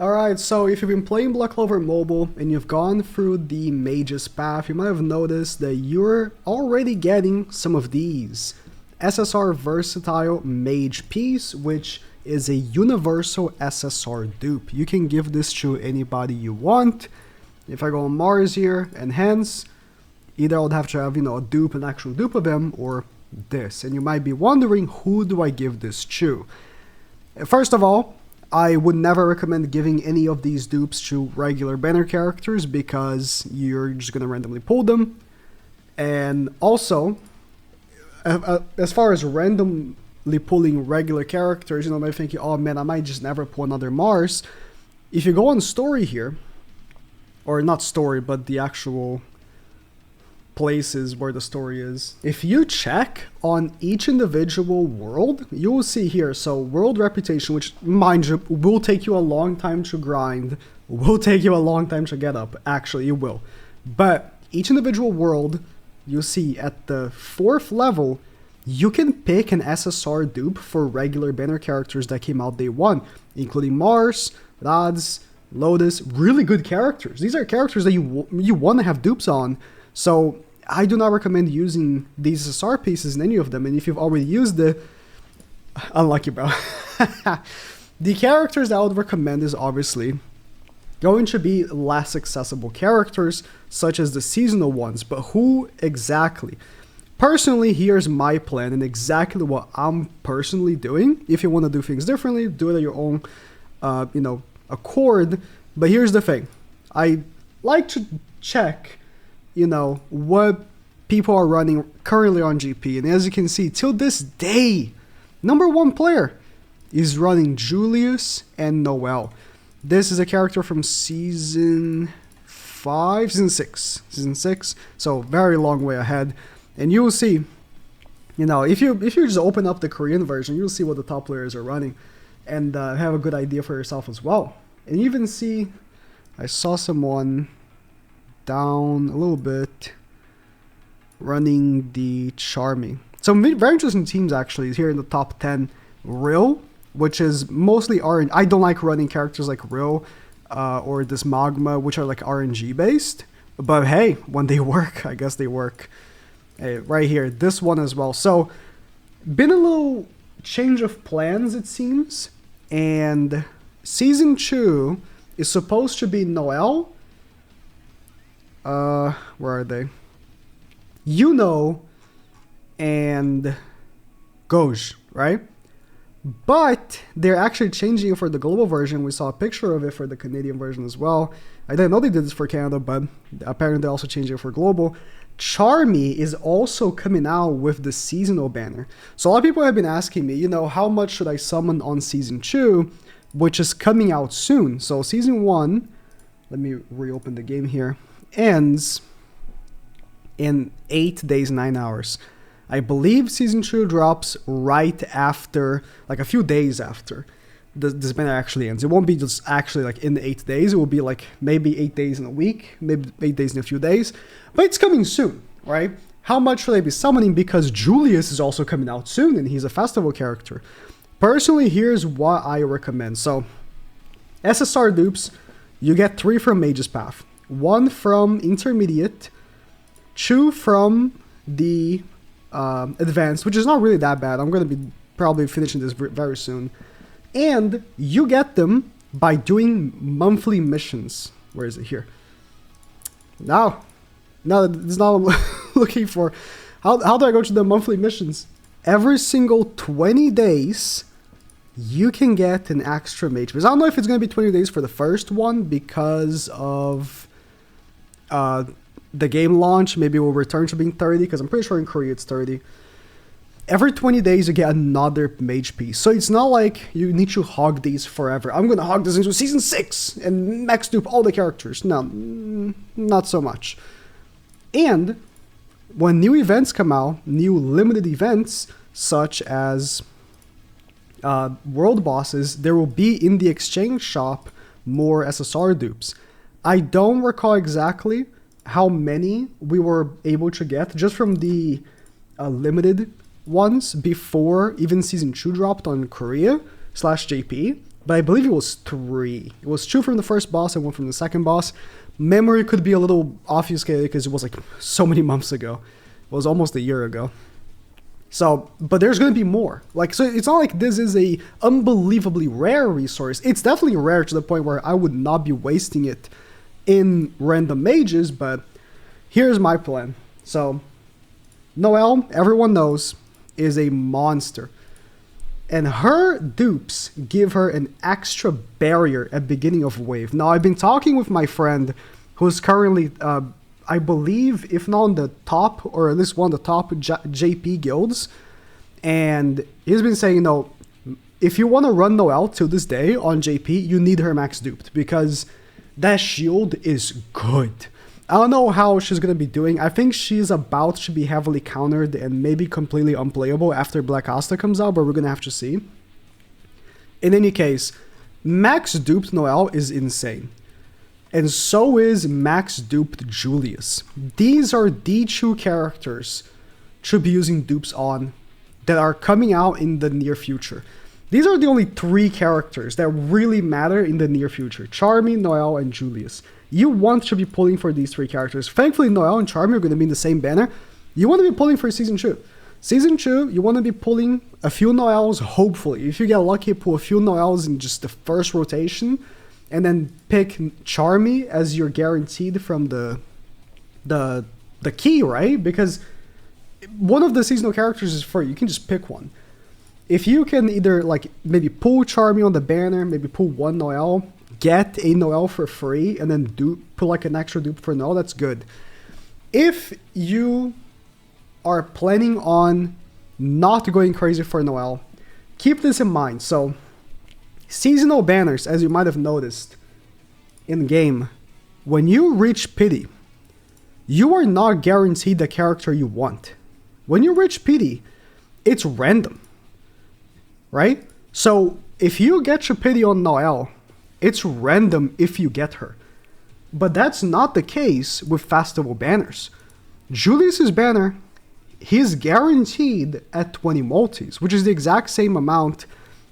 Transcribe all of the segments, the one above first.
Alright, so if you've been playing Black Clover Mobile and you've gone through the Mage's Path, you might have noticed that you're already getting some of these. SSR Versatile Mage Piece, which is a universal SSR dupe. You can give this to anybody you want. If I go on Mars here, Enhance, either I would have to have, a dupe, an actual dupe of him, or this. And you might be wondering, who do I give this to? First of all, I would never recommend giving any of these dupes to regular banner characters because you're just going to randomly pull them. And also, as far as randomly pulling regular characters, you might think, oh man, I might just never pull another Mars. If you go on story here, or not story, but the actual places where the story is. If you check on each individual world, you will see here, so world reputation, which mind you, will take you a long time to grind, will take you a long time to get up, actually it will. But each individual world, you see at the 4th level, you can pick an SSR dupe for regular banner characters that came out day 1, including Mars, Rads, Lotus, really good characters. These are characters that you want to have dupes on, so I do not recommend using these SSR pieces in any of them, and if you've already used it, unlucky bro. The characters that I would recommend is obviously going to be less accessible characters, such as the seasonal ones, but who exactly? Personally, here's my plan and exactly what I'm personally doing. If you want to do things differently, do it at your own, accord, but here's the thing. I like to check what people are running currently on GP. And as you can see, till this day, #1 player is running Julius and Noel. This is a character from season 6, so very long way ahead. And you will see, if you just open up the Korean version, you'll see what the top players are running and have a good idea for yourself as well. And you even see, I saw someone down a little bit running the Charming. Some very interesting teams actually is here in the top 10. Rill, which is mostly RNG. I don't like running characters like Rill or this Magma, which are like RNG based, but hey, when they work, I guess they work. Hey, right here, this one as well. So been a little change of plans, it seems, and season 2 is supposed to be Noel. Where are they? And Goj, right? But they're actually changing it for the global version. We saw a picture of it for the Canadian version as well. I didn't know they did this for Canada, but apparently they're also changing it for global. Charmy is also coming out with the seasonal banner. So a lot of people have been asking me, how much should I summon on season 2, which is coming out soon. So season 1, let me reopen the game here, ends in 8 days, 9 hours. I believe season 2 drops right after, like a few days after this banner actually ends. It won't be just actually like in the 8 days. It will be like maybe 8 days in a week, maybe 8 days in a few days, but it's coming soon, right? How much should I be summoning? Because Julius is also coming out soon and he's a festival character. Personally, here's what I recommend. So SSR dupes, you get 3 from Mage's Path, 1 from Intermediate, 2 from the Advanced, which is not really that bad. I'm going to be probably finishing this very soon. And you get them by doing monthly missions. Where is it here? No, this is not what I'm looking for. How do I go to the monthly missions? Every single 20 days, you can get an extra mage. Because I don't know if it's going to be 20 days for the first one because of the game launch. Maybe we'll return to being 30 because I'm pretty sure in Korea it's 30. Every 20 days you get another mage piece. So it's not like you need to hog these forever. I'm going to hog this into season 6 and max dupe all the characters. No, not so much. And when new events come out, new limited events such as world bosses, there will be in the exchange shop more SSR dupes. I don't recall exactly how many we were able to get just from the limited ones before even season 2 dropped on Korea/JP, but I believe it was 3. It was 2 from the first boss and 1 from the second boss. Memory could be a little obfuscated because it was like so many months ago. It was almost a year ago. So, but there's going to be more. Like, so it's not like this is a unbelievably rare resource. It's definitely rare to the point where I would not be wasting it in random mages, but here's my plan. So, Noel, everyone knows, is a monster. And her dupes give her an extra barrier at beginning of wave. Now, I've been talking with my friend who's currently, I believe, if not on the top, or at least one of the top JP guilds. And he's been saying, no, if you want to run Noel to this day on JP, you need her max duped, because that shield is good. I don't know how she's going to be doing. I think she's about to be heavily countered and maybe completely unplayable after Black Asta comes out, but we're going to have to see. In any case, max duped Noel is insane. And so is max duped Julius. These are the 2 characters to be using dupes on that are coming out in the near future. These are the only 3 characters that really matter in the near future. Charmy, Noel, and Julius. You want to be pulling for these 3 characters. Thankfully, Noel and Charmy are going to be in the same banner. You want to be pulling for Season 2. Season 2, you want to be pulling a few Noels, hopefully. If you get lucky, pull a few Noels in just the first rotation, and then pick Charmy as your guaranteed from the key, right? Because one of the seasonal characters is free. You can just pick one. If you can either, like, maybe pull Charmy on the banner, maybe pull 1 Noel, get a Noel for free, and then put like an extra dupe for Noel, that's good. If you are planning on not going crazy for Noel, keep this in mind. So, seasonal banners, as you might have noticed in game, when you reach pity, you are not guaranteed the character you want. When you reach pity, it's random, right? So, if you get your pity on Noel, it's random if you get her. But that's not the case with festival banners. Julius's banner, he's guaranteed at 20 multis, which is the exact same amount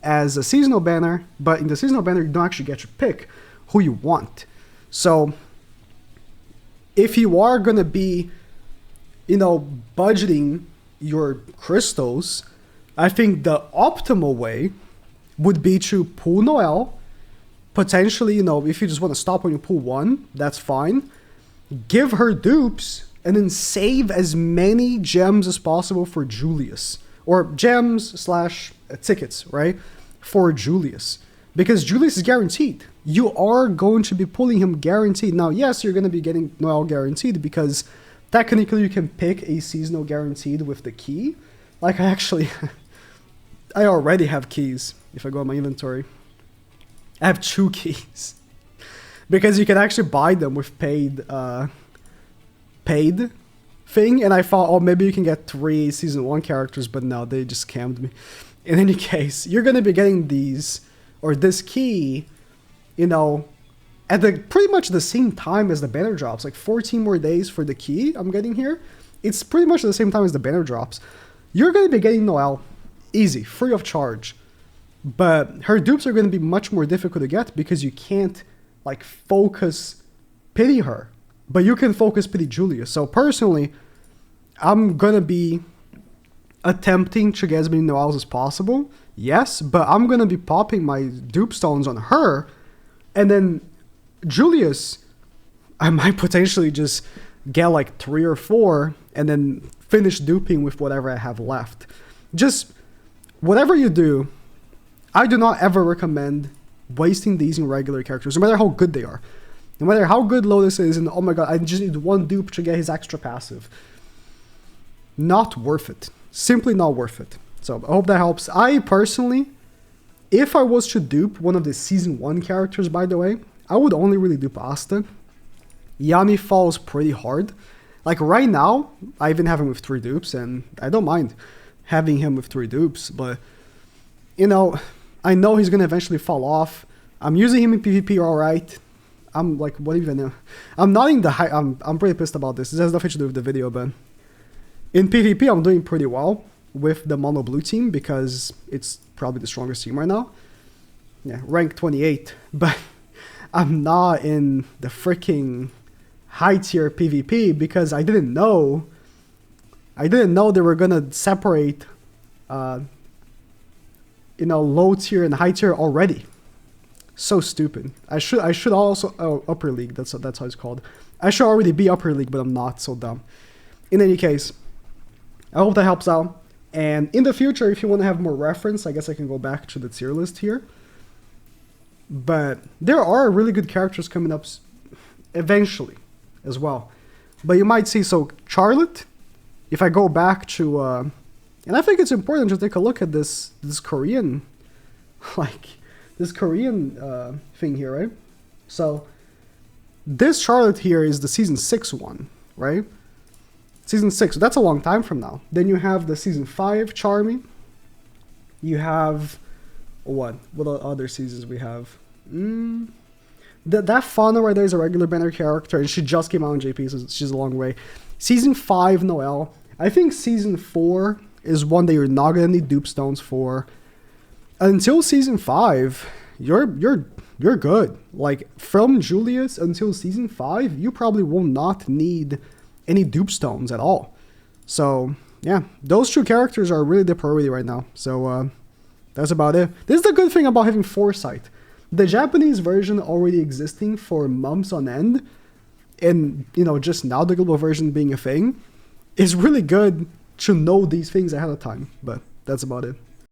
as a seasonal banner, but in the seasonal banner, you don't actually get to pick who you want. So, if you are going to be, budgeting your crystals, I think the optimal way would be to pull Noel. Potentially, if you just want to stop when you pull 1, that's fine. Give her dupes, and then save as many gems as possible for Julius. Or gems / tickets, right? For Julius. Because Julius is guaranteed. You are going to be pulling him guaranteed. Now, yes, you're going to be getting Noel guaranteed, because technically you can pick a seasonal guaranteed with the key. Like, I already have keys, if I go on my inventory. I have 2 keys. Because you can actually buy them with paid thing. And I thought, oh, maybe you can get 3 season 1 characters, but no, they just scammed me. In any case, you're going to be getting these, or this key, at pretty much the same time as the banner drops. Like 14 more days for the key I'm getting here. It's pretty much the same time as the banner drops. You're going to be getting Noel easy, free of charge. But her dupes are going to be much more difficult to get because you can't, focus pity her. But you can focus pity Julius. So personally, I'm going to be attempting to get as many Noels as possible. Yes, but I'm going to be popping my dupe stones on her. And then Julius, I might potentially just get 3 or 4 and then finish duping with whatever I have left. Just whatever you do, I do not ever recommend wasting these in regular characters, no matter how good they are. No matter how good Lotus is, and oh my god, I just need 1 dupe to get his extra passive. Not worth it. Simply not worth it. So I hope that helps. I personally, if I was to dupe one of the Season 1 characters, by the way, I would only really dupe Asta. Yami falls pretty hard. Right now, I even have him with 3 dupes, and I don't mind having him with 3 dupes, but, I know he's going to eventually fall off. I'm using him in PvP alright. I'm what even know? I'm not in the high. I'm pretty pissed about this. This has nothing to do with the video, but in PvP, I'm doing pretty well with the mono blue team because it's probably the strongest team right now. rank 28, but I'm not in the freaking high tier PvP because I didn't know they were gonna separate, low tier and high tier already. So stupid. I should also upper league. That's how it's called. I should already be upper league, but I'm not. So dumb. In any case, I hope that helps out. And in the future, if you want to have more reference, I guess I can go back to the tier list here. But there are really good characters coming up eventually as well. But you might see, so Charlotte, if I go back to, and I think it's important to take a look at this Korean, this Korean thing here, right? So this Charlotte here is the season 6 one, right? Season 6, so that's a long time from now. Then you have the season 5 Charmy. You have, what other seasons we have? That Fauna right there is a regular banner character, and she just came out on JP, so she's a long way. Season 5 Noel. I think season 4 is one that you're not gonna need dupe stones for. Until season 5, you're good. Like from Julius until season 5, you probably will not need any dupe stones at all. So yeah, those two characters are really the priority right now. So that's about it. This is the good thing about having foresight. The Japanese version already existing for months on end, and just now the global version being a thing, is really good to know these things ahead of time. But that's about it.